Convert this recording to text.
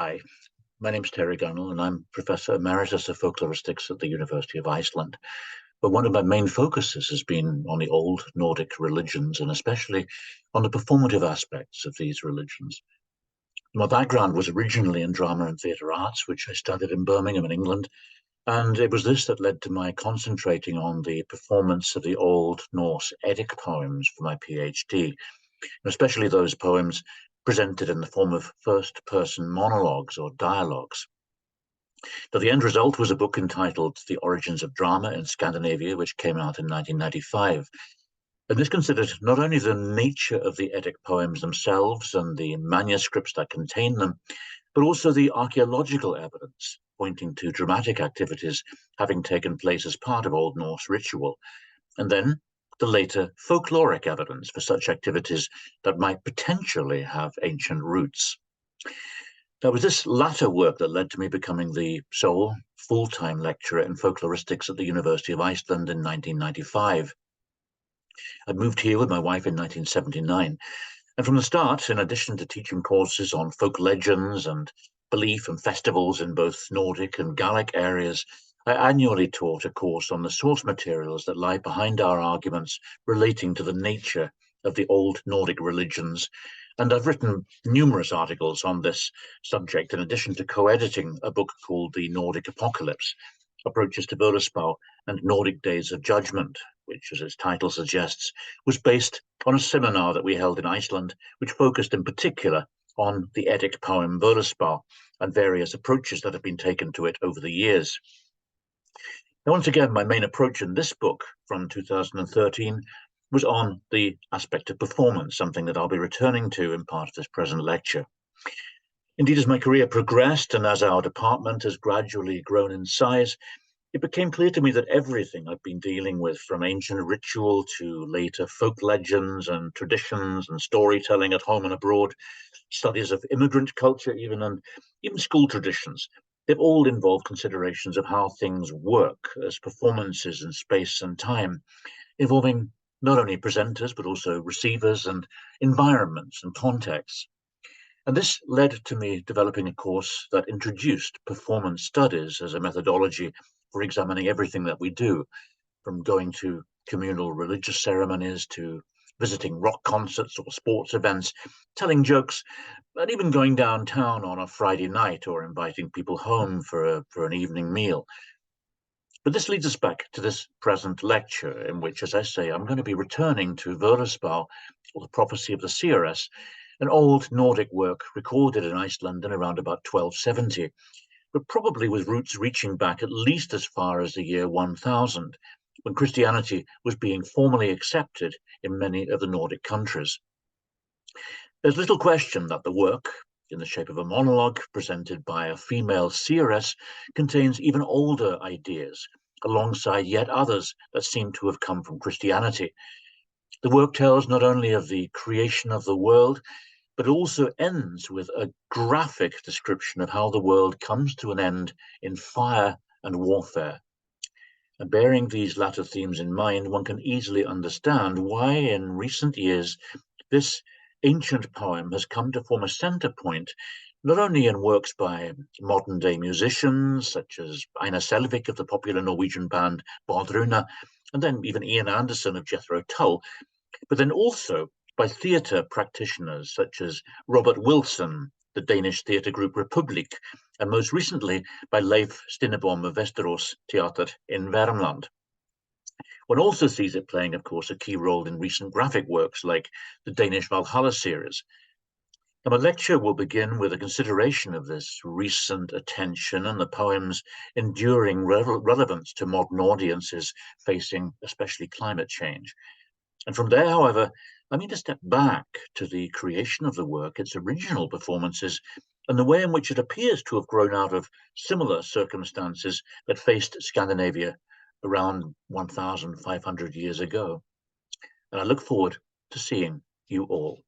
Hi, my name's Terry Gunnell, and I'm Professor Emeritus of Folkloristics at the University of Iceland. But one of my main focuses has been on the old Nordic religions, and especially on the performative aspects of these religions. My background was originally in drama and theatre arts, which I studied in Birmingham in England, and it was this that led to my concentrating on the performance of the Old Norse Eddic poems for my PhD, especially those poems presented in the form of first-person monologues or dialogues. So the end result was a book entitled The Origins of Drama in Scandinavia, which came out in 1995. And this considered not only the nature of the Eddic poems themselves and the manuscripts that contain them, but also the archaeological evidence pointing to dramatic activities having taken place as part of Old Norse ritual, and then the later folkloric evidence for such activities that might potentially have ancient roots. It was this latter work that led to me becoming the sole full-time lecturer in folkloristics at the University of Iceland in 1995. I moved here with my wife in 1979, and from the start, in addition to teaching courses on folk legends and belief and festivals in both Nordic and Gallic areas, I annually taught a course on the source materials that lie behind our arguments relating to the nature of the old Nordic religions. And I've written numerous articles on this subject, in addition to co-editing a book called The Nordic Apocalypse, Approaches to Völuspá and Nordic Days of Judgment, which, as its title suggests, was based on a seminar that we held in Iceland, which focused in particular on the Eddic poem Völuspá and various approaches that have been taken to it over the years. Now, once again, my main approach in this book from 2013 was on the aspect of performance, something that I'll be returning to in part of this present lecture. Indeed, as my career progressed and as our department has gradually grown in size, it became clear to me that everything I've been dealing with, from ancient ritual to later folk legends and traditions and storytelling at home and abroad, studies of immigrant culture and even school traditions, they've all involved considerations of how things work as performances in space and time, involving not only presenters, but also receivers and environments and contexts. And this led to me developing a course that introduced performance studies as a methodology for examining everything that we do, from going to communal religious ceremonies to visiting rock concerts or sports events, telling jokes, and even going downtown on a Friday night or inviting people home for an evening meal. But this leads us back to this present lecture, in which, as I say, I'm going to be returning to Völuspá, or the Prophecy of the Seeress, an old Nordic work recorded in Iceland in around about 1270, but probably with roots reaching back at least as far as the year 1000, when Christianity was being formally accepted in many of the Nordic countries. There's little question that the work, in the shape of a monologue presented by a female seeress, contains even older ideas, alongside yet others that seem to have come from Christianity. The work tells not only of the creation of the world, but also ends with a graphic description of how the world comes to an end in fire and warfare. And bearing these latter themes in mind, one can easily understand why in recent years this ancient poem has come to form a center point, not only in works by modern-day musicians, such as Einar Selvik of the popular Norwegian band Baldruna, and then even Ian Anderson of Jethro Tull, but then also by theatre practitioners such as Robert Wilson, the Danish theatre group Republik, and most recently by Leif Stinnerbom of Västerås Teater in Värmland. One also sees it playing, of course, a key role in recent graphic works like the Danish Valhalla series. And my lecture will begin with a consideration of this recent attention and the poem's enduring relevance to modern audiences facing especially climate change. And from there, however, I mean to step back to the creation of the work, its original performances, and the way in which it appears to have grown out of similar circumstances that faced Scandinavia around 1,500 years ago. And I look forward to seeing you all.